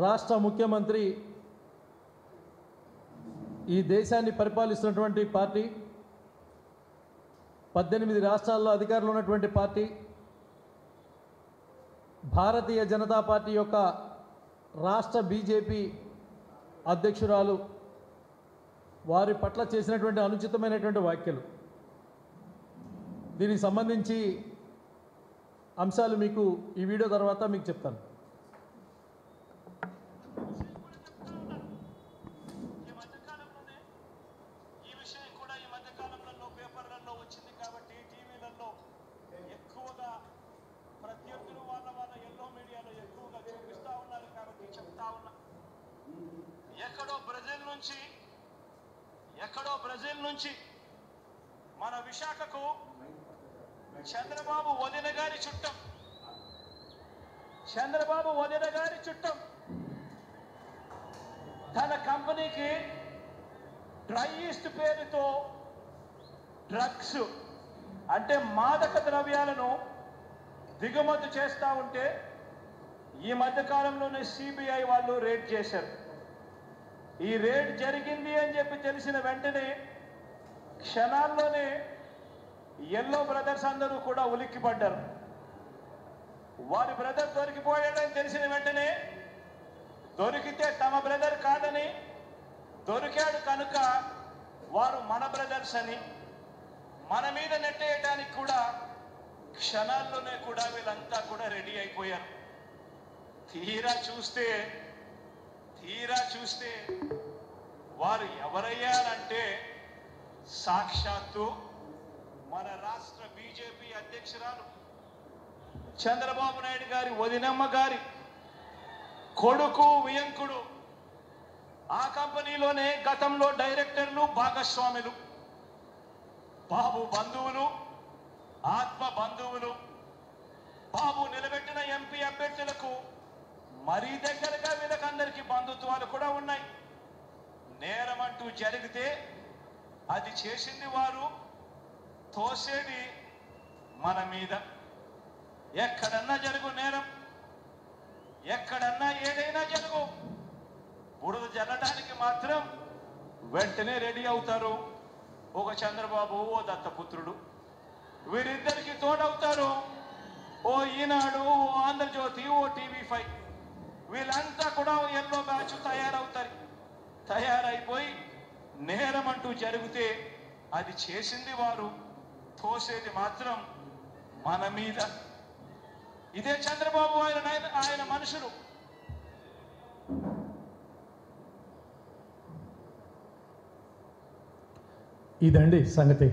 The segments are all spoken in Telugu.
రాష్ట్ర ముఖ్యమంత్రి ఈ దేశాన్ని పరిపాలిస్తున్నటువంటి పార్టీ 18 రాష్ట్రాల్లో అధికారంలో ఉన్నటువంటి పార్టీ భారతీయ జనతా పార్టీ యొక్క రాష్ట్ర బీజేపీ అధ్యక్షురాలు వారి పట్ల చేసినటువంటి అనుచితమైనటువంటి వ్యాఖ్యలు దీనికి సంబంధించి అంశాలు మీకు ఈ వీడియో తర్వాత మీకు చెప్తాను. ఎక్కడో బ్రెజిల్ నుంచి మన విశాఖకు చంద్రబాబు వదిన గారి చుట్టం తన కంపెనీకి డ్రై ఈస్ట్ పేరుతో డ్రగ్స్ అంటే మాదక ద్రవ్యాలను దిగుమతి చేస్తూ ఉంటే ఈ మధ్యకాలంలోనే సిబిఐ వాళ్ళు రేడ్ చేశారు. ఈ రేడ్ జరిగింది అని చెప్పి తెలిసిన వెంటనే క్షణాల్లోనే ఎల్లో బ్రదర్స్ అందరూ కూడా ఉలిక్కిపడ్డారు. వారి బ్రదర్ దొరికిపోయాడని తెలిసిన వెంటనే దొరికితే తమ బ్రదర్ కాదని, దొరికాడు కనుక వారు మన బ్రదర్స్ అని మన మీద నెట్టేయడానికి కూడా క్షణాల్లోనే కూడా వీళ్ళంతా కూడా రెడీ అయిపోయారు. తీరా చూస్తే వారు ఎవరయ్యారంటే సాక్షాత్తు మన రాష్ట్ర బీజేపీ అధ్యక్షురాలు చంద్రబాబు నాయుడు గారి వదినమ్మ గారి కొడుకు వియంకుడు. ఆ కంపెనీలోనే గతంలో డైరెక్టర్లు భాగస్వాములు, బాబు బంధువులు, ఆత్మ బంధువులు. బాబు నిలబెట్టిన ఎంపీ అభ్యర్థులకు మరీ దగ్గరగా వీళ్ళకందరికీ బంధుత్వాలు కూడా ఉన్నాయి. నేరం అంటూ జరిగితే అది చేసింది వారు, తోసేది మన మీద. ఎక్కడన్నా జరుగు నేరం, ఎక్కడన్నా ఏదైనా జరుగు, బురద జల్లడానికి మాత్రం వెంటనే రెడీ అవుతారు. ఒక చంద్రబాబు, ఓ దత్తపుత్రుడు, వీరిద్దరికి తోడవుతారు ఓ ఈనాడు, ఓ ఆంధ్రజ్యోతి, ఓ టీవీ5. వీళ్ళంతా కూడా ఎల్లో బ్యాచ్ తయారైపోయి నేరం అంటూ జరిగితే అది చేసింది వారు, తోసేది మాత్రం మన మీద. ఇదే చంద్రబాబు ఆయన మనుషులు. ఇదండి సంగతి.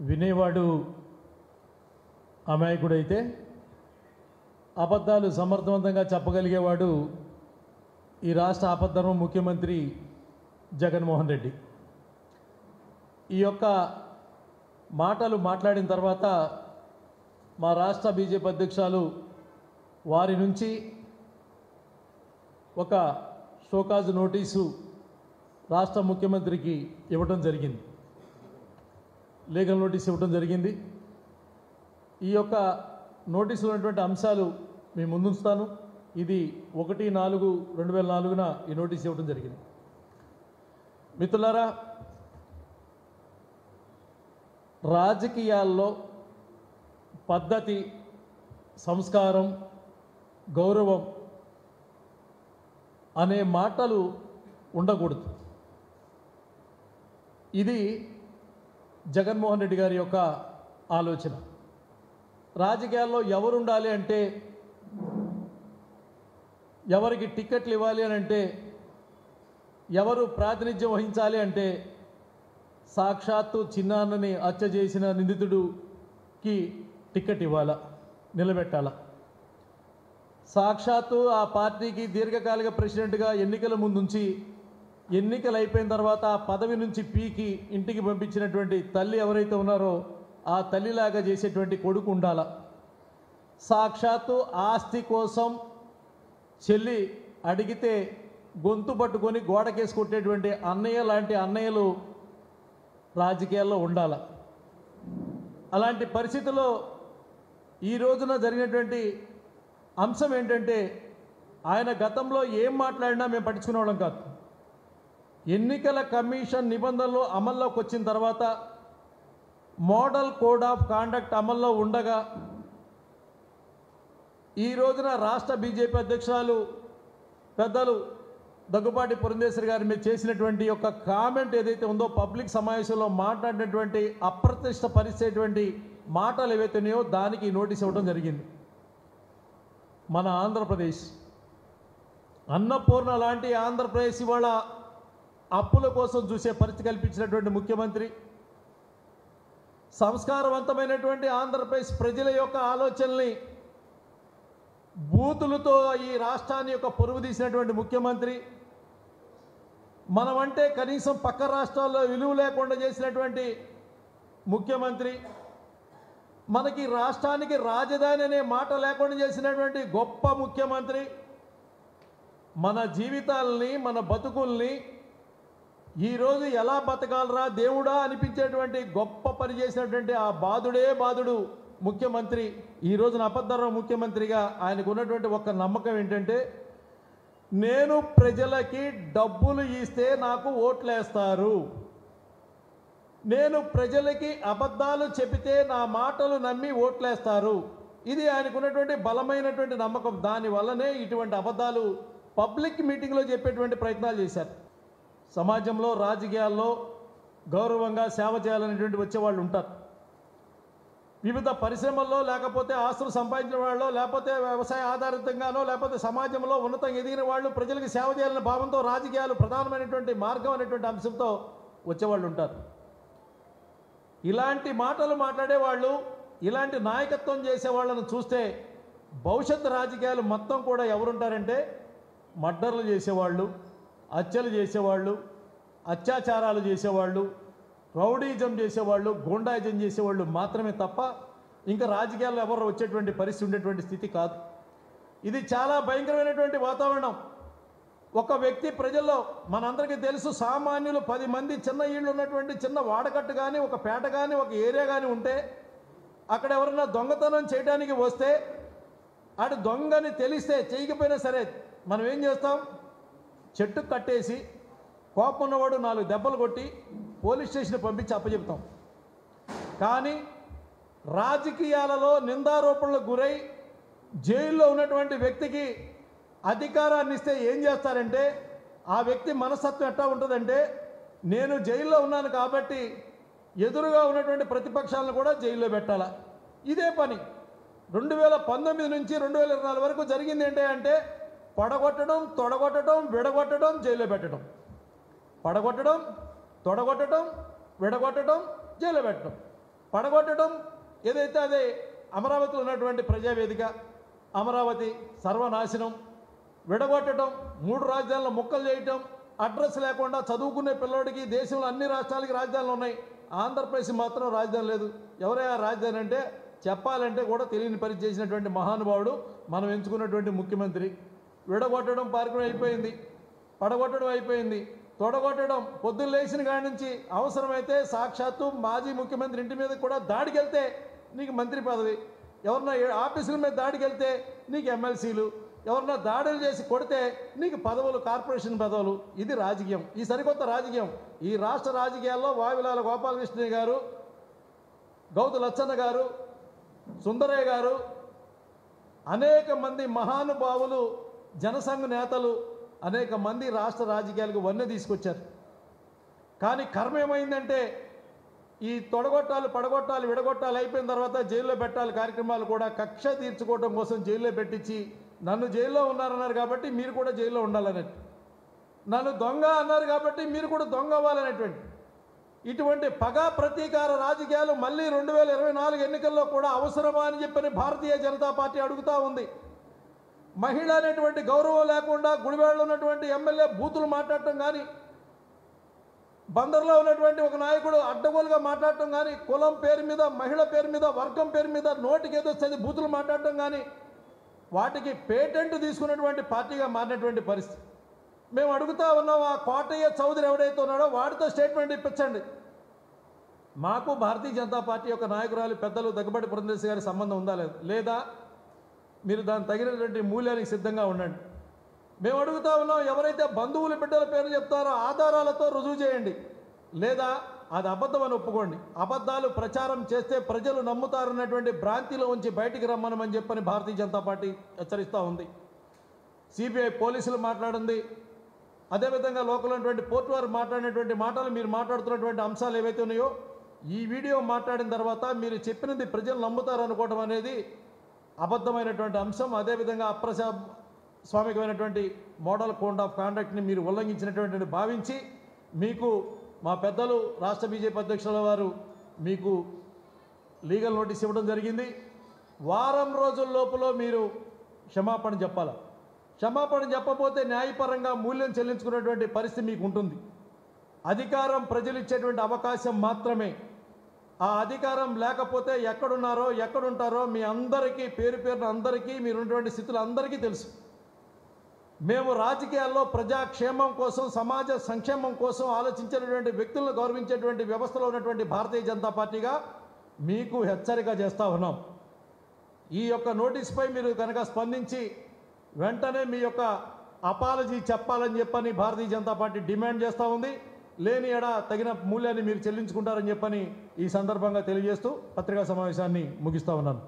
వినేవాడు అమాయకుడైతే అబద్ధాలు సమర్థవంతంగా చెప్పగలిగేవాడు ఈ రాష్ట్ర ఆపద్ధర్మ ముఖ్యమంత్రి జగన్మోహన్ రెడ్డి. ఈ యొక్క మాటలు మాట్లాడిన తర్వాత మా రాష్ట్ర బీజేపీ అధ్యక్షులు వారి నుంచి ఒక షోకాజ్ నోటీసు రాష్ట్ర ముఖ్యమంత్రికి ఇవ్వడం జరిగింది, లీగల్ నోటీస్ ఇవ్వడం జరిగింది. ఈ యొక్క నోటీసులో ఉన్నటువంటి అంశాలు మీ ముందుంచుతాను. ఇది 1/4/2004 ఈ నోటీస్ ఇవ్వడం జరిగింది. మిత్రులారా, రాజకీయాల్లో పద్ధతి, సంస్కారం, గౌరవం అనే మాటలు ఉండకూడదు. ఇది జగన్మోహన్ రెడ్డి గారి యొక్క ఆలోచన. రాజకీయాల్లో ఎవరు ఉండాలి అంటే, ఎవరికి టికెట్లు ఇవ్వాలి అని అంటే, ఎవరు ప్రాతినిధ్యం వహించాలి అంటే సాక్షాత్తు చిన్నాన్నని హత్య చేసిన నిందితుడికి టికెట్ ఇవ్వాలా, నిలబెట్టాలా. సాక్షాత్తు ఆ పార్టీకి దీర్ఘకాలిక ప్రెసిడెంట్గా ఎన్నికల ముందుంచి ఎన్నికలు అయిపోయిన తర్వాత ఆ పదవి నుంచి పీకి ఇంటికి పంపించినటువంటి తల్లి ఎవరైతే ఉన్నారో ఆ తల్లిలాగా చేసేటువంటి కొడుకు ఉండాల. సాక్షాత్తు ఆస్తి కోసం చెల్లి అడిగితే గొంతు పట్టుకొని గోడకేసి కొట్టేటువంటి అన్నయ్య లాంటి అన్నయ్యలు రాజకీయాల్లో ఉండాలి. అలాంటి పరిస్థితుల్లో ఈ రోజున జరిగినటువంటి అంశం ఏంటంటే ఆయన గతంలో ఏం మాట్లాడినా మేము పట్టించుకునే వాళ్ళం కాదు. ఎన్నికల కమిషన్ నిబంధనలు అమల్లోకి వచ్చిన తర్వాత మోడల్ కోడ్ ఆఫ్ కాండక్ట్ అమల్లో ఉండగా ఈ రోజున రాష్ట్ర బీజేపీ అధ్యక్షురాలు పెద్దలు దగ్గుపాటి పురంధేశ్వరి గారి మీద చేసినటువంటి యొక్క కామెంట్ ఏదైతే ఉందో, పబ్లిక్ సమావేశంలో మాట్లాడినటువంటి అప్రతిష్ట పరిచేటువంటి మాటలు ఏవైతే ఉన్నాయో దానికి నోటీస్ ఇవ్వడం జరిగింది. మన ఆంధ్రప్రదేశ్ అన్నపూర్ణ లాంటి ఆంధ్రప్రదేశ్ ఇవాళ అప్పుల కోసం చూసే పరిస్థితి కల్పించినటువంటి ముఖ్యమంత్రి, సంస్కారవంతమైనటువంటి ఆంధ్రప్రదేశ్ ప్రజల యొక్క ఆలోచనల్ని బూతులతో ఈ రాష్ట్రాన్ని యొక్క పొరుగు తీసినటువంటి ముఖ్యమంత్రి, మనమంటే కనీసం పక్క రాష్ట్రాల్లో విలువ లేకుండా చేసినటువంటి ముఖ్యమంత్రి, మనకి రాష్ట్రానికి రాజధాని అనే మాట లేకుండా చేసినటువంటి గొప్ప ముఖ్యమంత్రి, మన జీవితాలని మన బతుకుల్ని ఈరోజు ఎలా బతకాలరా దేవుడా అనిపించేటువంటి గొప్ప పని చేసినటువంటి ఆ బాధుడే బాధుడు ముఖ్యమంత్రి ఈ రోజున అబద్ధరావు ముఖ్యమంత్రిగా ఆయనకు ఉన్నటువంటి ఒక నమ్మకం ఏంటంటే, నేను ప్రజలకి డబ్బులు ఇస్తే నాకు ఓట్లేస్తారు, నేను ప్రజలకి అబద్ధాలు చెబితే నా మాటలు నమ్మి ఓట్లేస్తారు. ఇది ఆయనకున్నటువంటి బలమైనటువంటి నమ్మకం. దానివల్లనే ఇటువంటి అబద్ధాలు పబ్లిక్ మీటింగ్లో చెప్పేటువంటి ప్రయత్నాలు చేశారు. సమాజంలో రాజకీయాల్లో గౌరవంగా సేవ చేయాలనేటువంటి వచ్చేవాళ్ళు ఉంటారు. వివిధ పరిశ్రమల్లో లేకపోతే ఆస్తులు సంపాదించిన వాళ్ళు, లేకపోతే వ్యవసాయ ఆధారితంగానో, లేకపోతే సమాజంలో ఉన్నతంగా ఎదిగిన వాళ్ళు ప్రజలకు సేవ చేయాలనే భావంతో రాజకీయాలు ప్రధానమైనటువంటి మార్గం అనేటువంటి అంశంతో వచ్చేవాళ్ళు ఉంటారు. ఇలాంటి మాటలు మాట్లాడేవాళ్ళు, ఇలాంటి నాయకత్వం చేసేవాళ్ళను చూస్తే భవిష్యత్తు రాజకీయాలు మొత్తం కూడా ఎవరుంటారంటే మర్డర్లు చేసేవాళ్ళు, హత్యలు చేసేవాళ్ళు, అత్యాచారాలు చేసేవాళ్ళు, రౌడీజం చేసేవాళ్ళు, గూండాయిజం చేసేవాళ్ళు మాత్రమే తప్ప ఇంకా రాజకీయాల్లో ఎవరు వచ్చేటువంటి పరిస్థితి ఉండేటువంటి స్థితి కాదు. ఇది చాలా భయంకరమైనటువంటి వాతావరణం. ఒక వ్యక్తి ప్రజల్లో మనందరికీ తెలుసు, సామాన్యులు 10 మంది చిన్న ఇళ్ళు ఉన్నటువంటి చిన్న వాడకట్టు కానీ, ఒక పేట కానీ, ఒక ఏరియా కానీ ఉంటే అక్కడ ఎవరన్నా దొంగతనం చేయడానికి వస్తే ఆడు దొంగని తెలిస్తే చేయకపోయినా సరే మనం ఏం చేస్తాం, చెట్టు కట్టేసి కోపం ఉన్నవాడు 4 దెబ్బలు కొట్టి పోలీస్ స్టేషన్ పంపించి అప్పచెప్తాం. కానీ రాజకీయాలలో నిందారోపణలకు గురై జైల్లో ఉన్నటువంటి వ్యక్తికి అధికారాన్ని ఇస్తే ఏం చేస్తారంటే, ఆ వ్యక్తి మనస్తత్వం ఎట్లా ఉంటుందంటే, నేను జైల్లో ఉన్నాను కాబట్టి ఎదురుగా ఉన్నటువంటి ప్రతిపక్షాలను కూడా జైల్లో పెట్టాలా. ఇదే పని 2019 నుంచి 2024 వరకు జరిగింది ఏంటి అంటే, పడగొట్టడం, తొడగొట్టడం, విడగొట్టడం, జైల్లో పెట్టడం, పడగొట్టడం, తొడగొట్టడం, విడగొట్టడం, జైల్లో పెట్టడం. పడగొట్టడం ఏదైతే అదే అమరావతిలో ఉన్నటువంటి ప్రజావేదిక, అమరావతి సర్వనాశనం. విడగొట్టడం, 3 రాజధానుల ముక్కలు చేయటం, అడ్రస్ లేకుండా చదువుకునే పిల్లడికి దేశంలో అన్ని రాష్ట్రాలకి రాజధానులు ఉన్నాయి, ఆంధ్రప్రదేశ్ మాత్రం రాజధాని లేదు. ఎవరైనా రాజధాని అంటే చెప్పాలంటే కూడా తెలియని పరిస్థితి చేసినటువంటి మహానుభావుడు మనం ఎంచుకున్నటువంటి ముఖ్యమంత్రి. విడగొట్టడం పార్కుడు అయిపోయింది, పడగొట్టడం అయిపోయింది, తొడగొట్టడం పొద్దున్న లేచిన కాడి నుంచి అవసరమైతే సాక్షాత్తు మాజీ ముఖ్యమంత్రి ఇంటి మీద కూడా దాడికి వెళ్తే నీకు మంత్రి పదవి, ఎవరన్నా ఆఫీసుల మీద దాడికి వెళ్తే నీకు ఎమ్మెల్సీలు, ఎవరన్నా దాడులు చేసి కొడితే నీకు పదవులు, కార్పొరేషన్ పదవులు. ఇది రాజకీయం, ఈ సరికొత్త రాజకీయం. ఈ రాష్ట్ర రాజకీయాల్లో వావిలాల గోపాలకృష్ణ గారు, గౌతు లచ్చన్న గారు, సుందరయ్య గారు, అనేక మంది మహానుభావులు, జనసంఘ నేతలు, అనేక మంది రాష్ట్ర రాజకీయాలకు వన్నె తీసుకొచ్చారు. కానీ కర్మ ఏమైందంటే, ఈ తొడగొట్టాలు, పడగొట్టాలు, విడగొట్టాలు అయిపోయిన తర్వాత జైల్లో పెట్టాలి కార్యక్రమాలు కూడా కక్ష తీర్చుకోవడం కోసం జైల్లో పెట్టించి, నన్ను జైల్లో ఉన్నారన్నారు కాబట్టి మీరు కూడా జైల్లో ఉండాలన్నట్టు, నన్ను దొంగ అన్నారు కాబట్టి మీరు కూడా దొంగ అవ్వాలనేటువంటి ఇటువంటి పగా ప్రతీకార రాజకీయాలు మళ్ళీ 2024 ఎన్నికల్లో కూడా అవసరమా అని చెప్పని భారతీయ జనతా పార్టీ అడుగుతూ ఉంది. మహిళ అనేటువంటి గౌరవం లేకుండా గుడివాడలో ఉన్నటువంటి ఎమ్మెల్యే బూతులు మాట్లాడటం కానీ, బందర్లో ఉన్నటువంటి ఒక నాయకుడు అడ్డగోలుగా మాట్లాడటం కానీ, కులం పేరు మీద, మహిళ పేరు మీద, వర్గం పేరు మీద నోటికి ఏదొస్తుంది బూతులు మాట్లాడటం కానీ, వాటికి పేటెంట్ తీసుకున్నటువంటి పార్టీగా మారినటువంటి పరిస్థితి. మేము అడుగుతా ఉన్నాం, ఆ కోటయ్య చౌదరి ఎవడైతే ఉన్నాడో వాడితో స్టేట్మెంట్ ఇప్పించండి. మాకు భారతీయ జనతా పార్టీ యొక్క నాయకురాలు పెద్దలు దగ్గుబాటి పురంధేశ్వరి గారి సంబంధం ఉందా లేదా మీరు దాని తగినటువంటి మూల్యానికి సిద్ధంగా ఉండండి. మేము అడుగుతా ఉన్నాం, ఎవరైతే బంధువుల బిడ్డల పేరు చెప్తారో ఆధారాలతో రుజువు చేయండి, లేదా అది అబద్ధం అని ఒప్పుకోండి. అబద్ధాలు ప్రచారం చేస్తే ప్రజలు నమ్ముతారన్నటువంటి భ్రాంతిలో ఉంచి బయటికి రమ్మనమని చెప్పని భారతీయ జనతా పార్టీ హెచ్చరిస్తూ ఉంది. సిబిఐ పోలీసులు మాట్లాడింది, అదేవిధంగా లోకల్ ఉన్నటువంటి పోర్టు వారు మాట్లాడినటువంటి మాటలు, మీరు మాట్లాడుతున్నటువంటి అంశాలు ఏవైతే ఉన్నాయో ఈ వీడియో మాట్లాడిన తర్వాత మీరు చెప్పినది ప్రజలు నమ్ముతారు అనుకోవడం అనేది అబద్ధమైనటువంటి అంశం. అదేవిధంగా అప్రజాస్వామికమైనటువంటి మోడల్ కోడ్ ఆఫ్ కాండక్ట్ని మీరు ఉల్లంఘించినటువంటి భావించి మీకు మా పెద్దలు రాష్ట్ర బీజేపీ అధ్యక్షుల వారు మీకు లీగల్ నోటీస్ ఇవ్వడం జరిగింది. వారం రోజుల లోపల మీరు క్షమాపణ చెప్పాలి. క్షమాపణ చెప్పకపోతే న్యాయపరంగా మూల్యం చెల్లించుకునేటువంటి పరిస్థితి మీకు ఉంటుంది. అధికారం ప్రజలు ఇచ్చేటువంటి అవకాశం మాత్రమే. ఆ అధికారం లేకపోతే ఎక్కడున్నారో ఎక్కడుంటారో మీ అందరికీ పేరు పేరున అందరికీ మీరున్నటువంటి స్థితులు అందరికీ తెలుసు. మేము రాజకీయాల్లో ప్రజాక్షేమం కోసం సమాజ సంక్షేమం కోసం ఆలోచించేటువంటి వ్యక్తులను గౌరవించేటువంటి వ్యవస్థలో ఉన్నటువంటి భారతీయ జనతా పార్టీగా మీకు హెచ్చరిక చేస్తూ ఉన్నాం. ఈ యొక్క నోటీస్పై మీరు కనుక స్పందించి వెంటనే మీ యొక్క అపాలజీ చెప్పాలని చెప్పని భారతీయ జనతా పార్టీ డిమాండ్ చేస్తూ ఉంది. లేని ఎడ తగిన మూల్యాన్ని మీరు చెల్లించుకుంటారని చెప్పని ఈ సందర్భంగా తెలియజేస్తూ పత్రికా సమావేశాన్ని ముగిస్తూ ఉన్నాను.